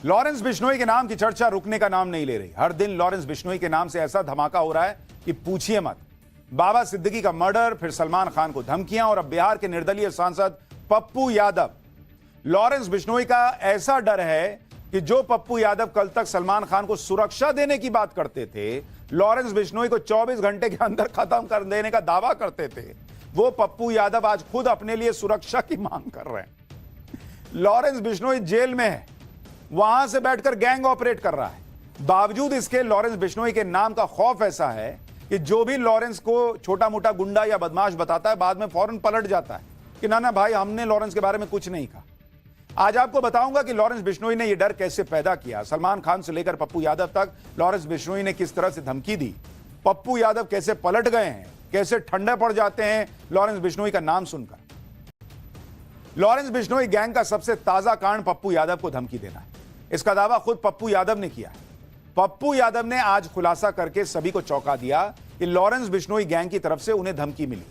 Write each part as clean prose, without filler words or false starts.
Lawrence Bishnoi के नाम की चर्चा रुकने का नाम नहीं ले रही। हर दिन लॉरेंस बिश्नोई के नाम से ऐसा धमाका हो रहा है कि पूछिए मत। बाबा सिद्दीकी का मर्डर, फिर सलमान खान को धमकियां और अब बिहार के निर्दलीय सांसद पप्पू यादव। लॉरेंस बिश्नोई का ऐसा डर है कि जो पप्पू यादव कल तक सलमान खान को सुरक्षा देने की बात करते थे, लॉरेंस बिश्नोई को 24 घंटे के अंदर खत्म कर देने का दावा करते थे, वो पप्पू यादव आज खुद अपने लिए सुरक्षा की मांग कर रहे हैं। लॉरेंस बिश्नोई जेल में है, वहां से बैठकर गैंग ऑपरेट कर रहा है। बावजूद इसके लॉरेंस बिश्नोई के नाम का खौफ ऐसा है कि जो भी लॉरेंस को छोटा मोटा गुंडा या बदमाश बताता है, बाद में फौरन पलट जाता है कि ना भाई, हमने लॉरेंस के बारे में कुछ नहीं कहा। आज आपको बताऊंगा कि लॉरेंस बिश्नोई ने यह डर कैसे पैदा किया। सलमान खान से लेकर पप्पू यादव तक लॉरेंस बिश्नोई ने किस तरह से धमकी दी, पप्पू यादव कैसे पलट गए हैं, कैसे ठंडे पड़ जाते हैं लॉरेंस बिश्नोई का नाम सुनकर। लॉरेंस बिश्नोई गैंग का सबसे ताजा कांड पप्पू यादव को धमकी देना है। इसका दावा खुद पप्पू यादव ने किया है। पप्पू यादव ने आज खुलासा करके सभी को चौंका दिया कि लॉरेंस बिश्नोई गैंग की तरफ से उन्हें धमकी मिली।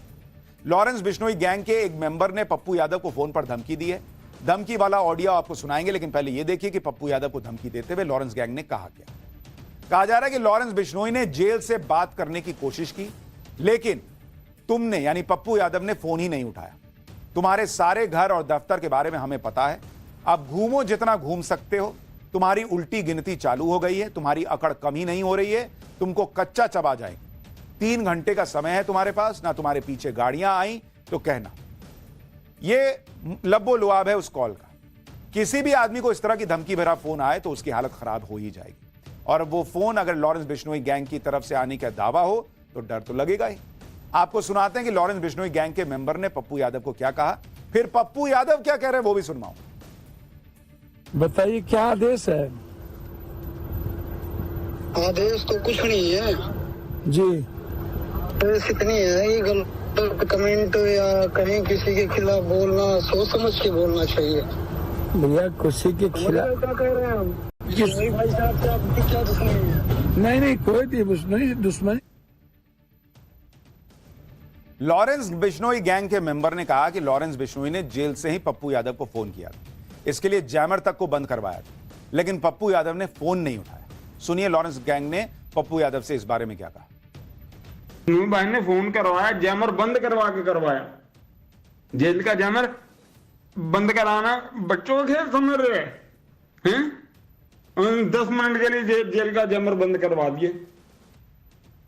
लॉरेंस बिश्नोई गैंग के एक मेंबर ने पप्पू यादव को फोन पर धमकी दी है। धमकी वाला ऑडियो आपको सुनाएंगे, लेकिन पहले यह देखिए कि पप्पू यादव को धमकी देते हुए लॉरेंस गैंग ने कहा क्या। कहा जा रहा है कि लॉरेंस बिश्नोई ने जेल से बात करने की कोशिश की, लेकिन तुमने यानी पप्पू यादव ने फोन ही नहीं उठाया। तुम्हारे सारे घर और दफ्तर के बारे में हमें पता है। अब घूमो जितना घूम सकते हो। तुम्हारी उल्टी गिनती चालू हो गई है। तुम्हारी अकड़ कम ही नहीं हो रही है। तुमको कच्चा चबा जाएंगे। 3 घंटे का समय है तुम्हारे पास, ना तुम्हारे पीछे गाड़ियां आई तो कहना। यह लब्बो लुआब है उस कॉल का। किसी भी आदमी को इस तरह की धमकी भरा फोन आए तो उसकी हालत खराब हो ही जाएगी। और वो फोन अगर लॉरेंस बिश्नोई गैंग की तरफ से आने का दावा हो तो डर तो लगेगा ही। आपको सुनाते हैं कि लॉरेंस बिश्नोई गैंग के मेंबर ने पप्पू यादव को क्या कहा, फिर पप्पू यादव क्या कह रहे हैं वो भी सुनवाऊं। बताइए क्या आदेश है? आदेश तो कुछ नहीं है जी। आदेश इतनी है, ये गलत कमेंट या कहीं किसी के खिलाफ बोलना सोच समझ के बोलना चाहिए। भैया किसी के खिलाफ क्या कह रहे हैं हम? भाई साहब से आपकी क्या दुश्मनी है? नहीं, कोई दुश्मनी। लॉरेंस बिश्नोई गैंग के मेंबर ने कहा कि लॉरेंस बिश्नोई ने जेल से ही पप्पू यादव को फोन किया था। इसके लिए जैमर तक को बंद करवाया था, लेकिन पप्पू यादव ने फोन नहीं उठाया। सुनिए लॉरेंस गैंग ने पप्पू यादव से इस बारे में क्या कहा। भाई ने फोन करवाया, जैमर बंद करवा के करवाया। जेल का जैमर बंद कराना बच्चों का खेल समझ रहे हैं? 10 मिनट के लिए जेल का जैमर बंद करवा दिए।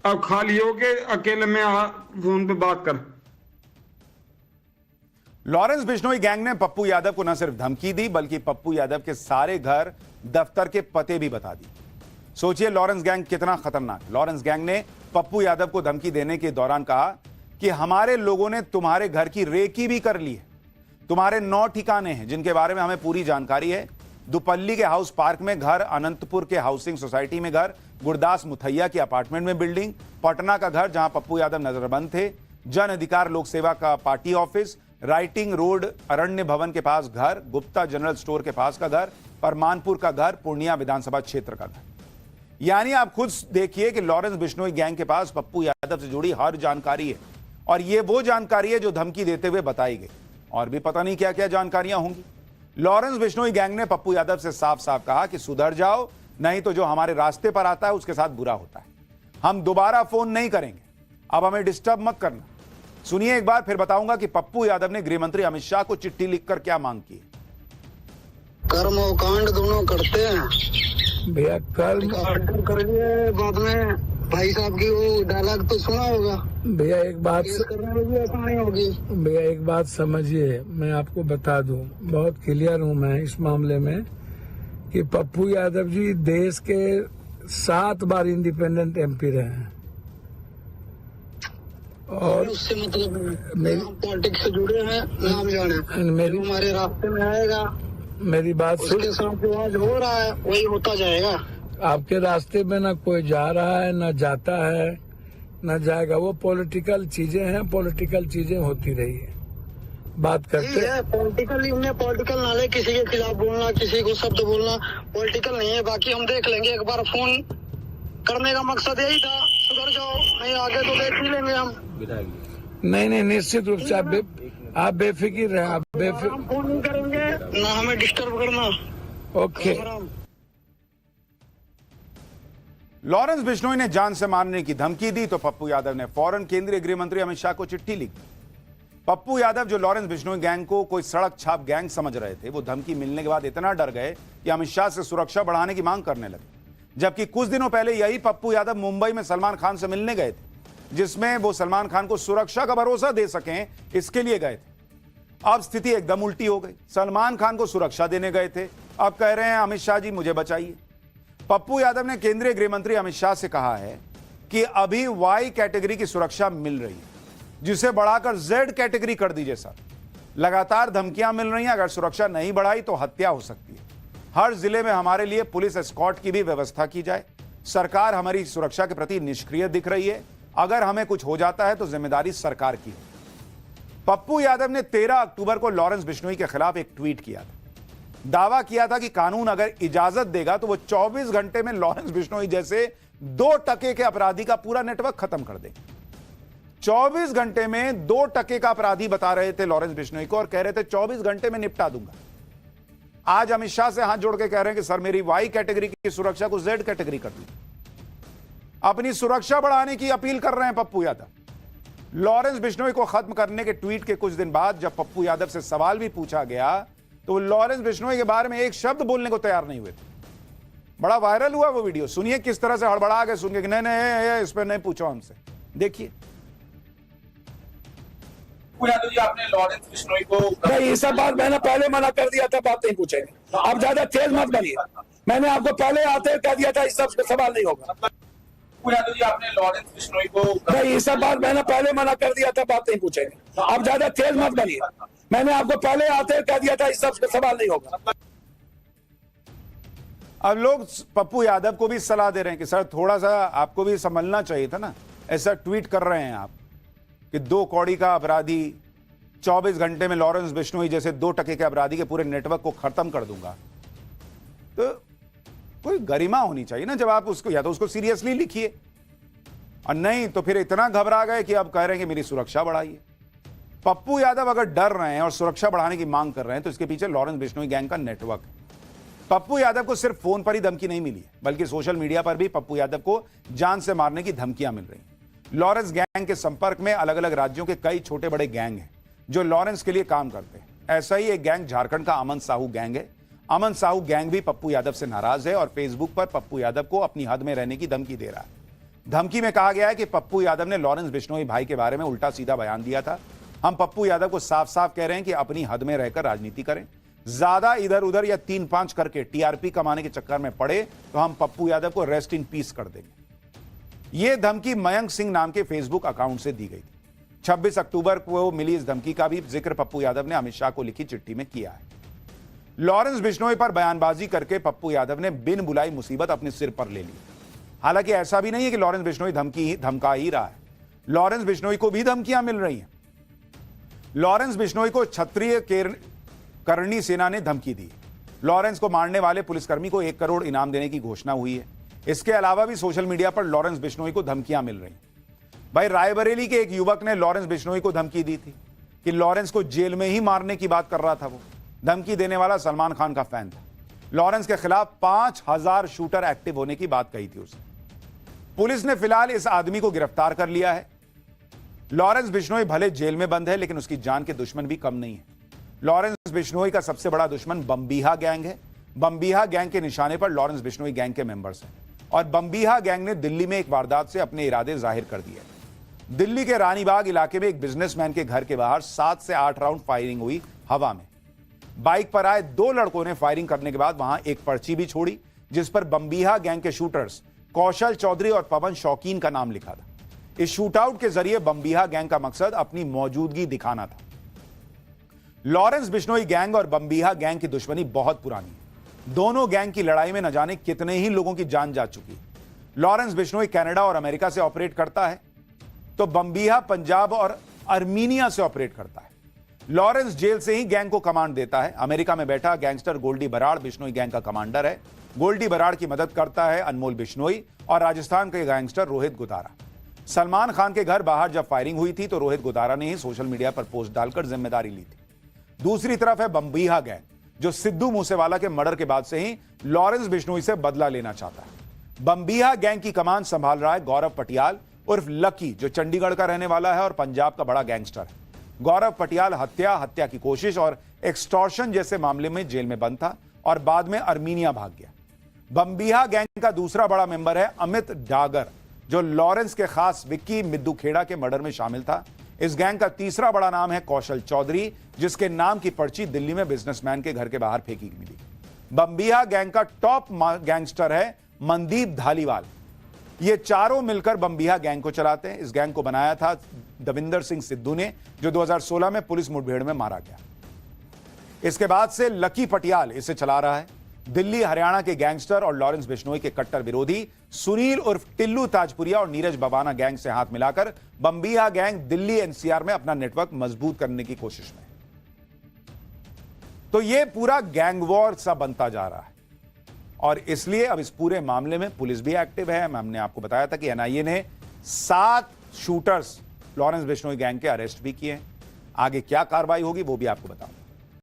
अब खाली होके अकेले में फोन पे बात कर। लॉरेंस बिश्नोई गैंग ने पप्पू यादव को न सिर्फ धमकी दी, बल्कि पप्पू यादव के सारे घर दफ्तर के पते भी बता दी। सोचिए लॉरेंस गैंग कितना खतरनाक। लॉरेंस गैंग ने पप्पू यादव को धमकी देने के दौरान कहा कि हमारे लोगों ने तुम्हारे घर की रेकी भी कर ली है। तुम्हारे 9 ठिकाने हैं जिनके बारे में हमें पूरी जानकारी है। दुपल्ली के हाउस पार्क में घर, अनंतपुर के हाउसिंग सोसाइटी में घर, गुरदास मुथैया की अपार्टमेंट में बिल्डिंग, पटना का घर जहां पप्पू यादव नजरबंद थे, जन अधिकार लोक सेवा का पार्टी ऑफिस, राइटिंग रोड अरण्य भवन के पास घर, गुप्ता जनरल स्टोर के पास का घर, परमानपुर का घर, पूर्णिया विधानसभा क्षेत्र का घर। यानी आप खुद देखिए कि लॉरेंस बिश्नोई गैंग के पास पप्पू यादव से जुड़ी हर जानकारी है। और यह वो जानकारी है जो धमकी देते हुए बताई गई। और भी पता नहीं क्या क्या जानकारियां होंगी। लॉरेंस बिश्नोई गैंग ने पप्पू यादव से साफ साफ कहा कि सुधर जाओ, नहीं तो जो हमारे रास्ते पर आता है उसके साथ बुरा होता है। हम दोबारा फोन नहीं करेंगे, अब हमें डिस्टर्ब मत करना। सुनिए एक बार, फिर बताऊंगा कि पप्पू यादव ने गृह मंत्री अमित शाह को चिट्ठी लिखकर क्या मांग की। कर्म और कांड दोनों करते हैं भैया। कर्म करिए, बाद में भाई साहब की वो डायलॉग तो सुना होगा। भैया एक बात करने में भी आसानी होगी। भैया एक बात समझिए, मैं आपको बता दूं, बहुत क्लियर हूं मैं इस मामले में कि पप्पू यादव जी देश के 7 बार इंडिपेंडेंट MP रहे हैं। और उससे मतलब पॉलिटिक्स से जुड़े हैं, नाम जाने मेरी हमारे रास्ते में आएगा। मेरी बात उसके साथ जो आज हो रहा है वही होता जाएगा। आपके रास्ते में ना कोई जा रहा है, ना जाता है, ना जाएगा। वो पॉलिटिकल चीजें हैं, पॉलिटिकल चीजें होती रही है। बात करते हैं पॉलिटिकल नाले किसी के खिलाफ बोलना, किसी को शब्द बोलना पॉलिटिकल नहीं है। बाकी हम देख लेंगे। एक बार फोन करने का मकसद यही था, सुधर जाओ, नहीं आगे तो देख ही लेंगे हम। नहीं, निश्चित रूप से आप बेफिक्र रहें। आप बेफिक्र हम फोन नहीं करेंगे, ना हमें डिस्टर्ब करना। ओके। लॉरेंस बिश्नोई ने जान से मारने की धमकी दी तो पप्पू यादव ने फौरन केंद्रीय गृह मंत्री अमित शाह को चिट्ठी लिखी। पप्पू यादव, जो लॉरेंस बिश्नोई गैंग को कोई सड़क छाप गैंग समझ रहे थे, वो धमकी मिलने के बाद इतना डर गए कि अमित शाह से सुरक्षा बढ़ाने की मांग करने लगे। जबकि कुछ दिनों पहले यही पप्पू यादव मुंबई में सलमान खान से मिलने गए थे, जिसमें वो सलमान खान को सुरक्षा का भरोसा दे सकें, इसके लिए गए थे। अब स्थिति एकदम उल्टी हो गई। सलमान खान को सुरक्षा देने गए थे, अब कह रहे हैं अमित शाह जी मुझे बचाइए। पप्पू यादव ने केंद्रीय गृह मंत्री अमित शाह से कहा है कि अभी वाई कैटेगरी की सुरक्षा मिल रही है, जिसे बढ़ाकर जेड कैटेगरी कर दीजिए सर। लगातार धमकियां मिल रही हैं, अगर सुरक्षा नहीं बढ़ाई तो हत्या हो सकती है। हर जिले में हमारे लिए पुलिस एस्कॉर्ट की भी व्यवस्था की जाए। सरकार हमारी सुरक्षा के प्रति निष्क्रिय दिख रही है। अगर हमें कुछ हो जाता है तो जिम्मेदारी सरकार की है। पप्पू यादव ने 13 अक्टूबर को लॉरेंस बिश्नोई के खिलाफ एक ट्वीट किया था। दावा किया था कि कानून अगर इजाजत देगा तो वो 24 घंटे में लॉरेंस बिश्नोई जैसे 2% के अपराधी का पूरा नेटवर्क खत्म कर देंगे। 24 घंटे में 2% का अपराधी बता रहे थे लॉरेंस बिश्नोई को और कह रहे थे 24 घंटे में निपटा दूंगा। आज अमित शाह से हाथ जोड़ के कह रहे हैं कि सर मेरी वाई कैटेगरी की सुरक्षा को जेड कैटेगरी कर दी। अपनी सुरक्षा बढ़ाने की अपील कर रहे हैं पप्पू यादव। लॉरेंस बिश्नोई को खत्म करने के ट्वीट के कुछ दिन बाद जब पप्पू यादव से सवाल भी पूछा गया तो लॉरेंस बिश्नोई के बारे में एक शब्द बोलने को तैयार नहीं हुए थे। बड़ा वायरल हुआ वो वीडियो। सुनिए किस तरह से हड़बड़ा गए सुन के कि नहीं इस पर नहीं पूछो हमसे। देखिए यादव जी, आपने लॉरेंस बिश्नोई को नहीं, ये सब बात मैंने पहले मना कर दिया था, बात नहीं पूछेंगे। आप ज्यादा तेज मत बनिए। मैंने आपको पहले आते कह दिया था इस सब सवाल नहीं होगा। यादव जी, आपने लॉरेंस बिश्नोई को नहीं, ये सब बात मैंने पहले मना कर दिया था, बात नहीं पूछेंगे। आप ज्यादा तेज मत बनिए। मैंने आपको पहले आते कह दिया था इस सब सवाल नहीं होगा। अब लोग पप्पू यादव को भी सलाह दे रहे हैं कि सर थोड़ा सा आपको भी संभलना चाहिए था ना। ऐसा ट्वीट कर रहे हैं आप कि 2 कौड़ी का अपराधी 24 घंटे में लॉरेंस बिश्नोई जैसे 2% के अपराधी के पूरे नेटवर्क को खत्म कर दूंगा। तो कोई गरिमा होनी चाहिए ना जब आप उसको, या तो उसको सीरियसली लिखिए, और नहीं तो फिर इतना घबरा गए कि अब कह रहे हैं कि मेरी सुरक्षा बढ़ाइए। पप्पू यादव अगर डर रहे हैं और सुरक्षा बढ़ाने की मांग कर रहे हैं तो इसके पीछे लॉरेंस बिश्नोई गैंग का नेटवर्क है। पप्पू यादव को सिर्फ फोन पर ही धमकी नहीं मिली है, बल्कि सोशल मीडिया पर भी पप्पू यादव को जान से मारने की धमकियां मिल रही हैं। लॉरेंस गैंग के संपर्क में अलग अलग राज्यों के कई छोटे बड़े गैंग हैं जो लॉरेंस के लिए काम करते हैं। ऐसा ही एक गैंग झारखंड का अमन साहू गैंग है। अमन साहू गैंग भी पप्पू यादव से नाराज है और फेसबुक पर पप्पू यादव को अपनी हद में रहने की धमकी दे रहा है। धमकी में कहा गया है कि पप्पू यादव ने लॉरेंस बिश्नोई भाई के बारे में उल्टा सीधा बयान दिया था। हम पप्पू यादव को साफ साफ कह रहे हैं कि अपनी हद में रहकर राजनीति करें। ज्यादा इधर उधर या 3-5 करके टीआरपी कमाने के चक्कर में पड़े तो हम पप्पू यादव को रेस्ट इन पीस कर देंगे। यह धमकी मयंक सिंह नाम के फेसबुक अकाउंट से दी गई थी। 26 अक्टूबर को मिली इस धमकी का भी जिक्र पप्पू यादव ने अमित शाह को लिखी चिट्ठी में किया है। लॉरेंस बिश्नोई पर बयानबाजी करके पप्पू यादव ने बिन बुलाई मुसीबत अपने सिर पर ले ली। हालांकि ऐसा भी नहीं है कि लॉरेंस बिश्नोई धमका ही रहा है। लॉरेंस बिश्नोई को भी धमकियां मिल रही हैं। लॉरेंस बिश्नोई को क्षत्रिय करणी सेना ने धमकी दी। लॉरेंस को मारने वाले पुलिसकर्मी को 1 करोड़ इनाम देने की घोषणा हुई है। इसके अलावा भी सोशल मीडिया पर लॉरेंस बिश्नोई को धमकियां मिल रही। भाई रायबरेली के एक युवक ने लॉरेंस बिश्नोई को धमकी दी थी कि लॉरेंस को जेल में ही मारने की बात कर रहा था। वो धमकी देने वाला सलमान खान का फैन था। लॉरेंस के खिलाफ 5000 शूटर एक्टिव होने की बात कही थी उसने। पुलिस ने फिलहाल इस आदमी को गिरफ्तार कर लिया है। लॉरेंस बिश्नोई भले जेल में बंद है लेकिन उसकी जान के दुश्मन भी कम नहीं है। लॉरेंस बिश्नोई का सबसे बड़ा दुश्मन बम्बीहा गैंग है। बम्बीहा गैंग के निशाने पर लॉरेंस बिश्नोई गैंग के मेंबर्स हैं और बम्बीहा गैंग ने दिल्ली में एक वारदात से अपने इरादे जाहिर कर दिए। दिल्ली के रानीबाग इलाके में एक बिजनेसमैन के घर के बाहर 7 से 8 राउंड फायरिंग हुई हवा में। बाइक पर आए 2 लड़कों ने फायरिंग करने के बाद वहां एक पर्ची भी छोड़ी जिस पर बम्बीहा गैंग के शूटर्स कौशल चौधरी और पवन शौकीन का नाम लिखा था। इस शूटआउट के जरिए बम्बीहा गैंग का मकसद अपनी मौजूदगी दिखाना था। लॉरेंस बिश्नोई गैंग और बम्बीहा गैंग की दुश्मनी बहुत पुरानी है। दोनों गैंग की लड़ाई में न जाने कितने ही लोगों की जान जा चुकी है। लॉरेंस बिश्नोई कनाडा और अमेरिका से ऑपरेट करता है तो बम्बीहा पंजाब और अर्मीनिया से ऑपरेट करता है। लॉरेंस जेल से ही गैंग को कमांड देता है। अमेरिका में बैठा गैंगस्टर गोल्डी बराड़ बिश्नोई गैंग का कमांडर है। गोल्डी बराड़ की मदद करता है अनमोल बिश्नोई और राजस्थान के गैंगस्टर रोहित गुदारा। सलमान खान के घर बाहर जब फायरिंग हुई थी तो रोहित गुदारा ने ही सोशल मीडिया पर पोस्ट डालकर जिम्मेदारी ली थी। दूसरी तरफ है बम्बीहा गैंग जो सिद्धू मूसेवाला के मर्डर के बाद से ही लॉरेंस बिश्नोई से बदला लेना चाहता है। बम्बिहा गैंग की कमान संभाल रहा है गौरव पटियाल उर्फ लकी, जो चंडीगढ़ का रहने वाला है और पंजाब का बड़ा गैंगस्टर है। गौरव पटियाल हत्या की कोशिश और एक्सटॉर्शन जैसे मामले में जेल में बंद था और बाद में अर्मीनिया भाग गया। बम्बिहा गैंग का दूसरा बड़ा मेंबर है अमित डागर, जो लॉरेंस के खास विक्की मिद्दू खेड़ा के मर्डर में शामिल था। इस गैंग का तीसरा बड़ा नाम है कौशल चौधरी, जिसके नाम की पर्ची दिल्ली में बिजनेसमैन के घर के बाहर फेंकी मिली। बम्बिहा गैंग का टॉप गैंगस्टर है मनदीप धालीवाल। ये चारों मिलकर बम्बिहा गैंग को चलाते हैं। इस गैंग को बनाया था दविंदर सिंह सिद्धू ने, जो 2016 में पुलिस मुठभेड़ में मारा गया। इसके बाद से लकी पटियाल इसे चला रहा है। दिल्ली हरियाणा के गैंगस्टर और लॉरेंस बिश्नोई के कट्टर विरोधी सुनील उर्फ टिल्लू ताजपुरिया और नीरज बबाना गैंग से हाथ मिलाकर बम्बिहा गैंग दिल्ली एनसीआर में अपना नेटवर्क मजबूत करने की कोशिश में। तो यह पूरा गैंग वॉर सा बनता जा रहा है और इसलिए अब इस पूरे मामले में पुलिस भी एक्टिव है। हमने आपको बताया था कि एनआईए ने 7 शूटर्स लॉरेंस बिश्नोई गैंग के अरेस्ट भी किए। आगे क्या कार्रवाई होगी वो भी आपको बताऊंगा।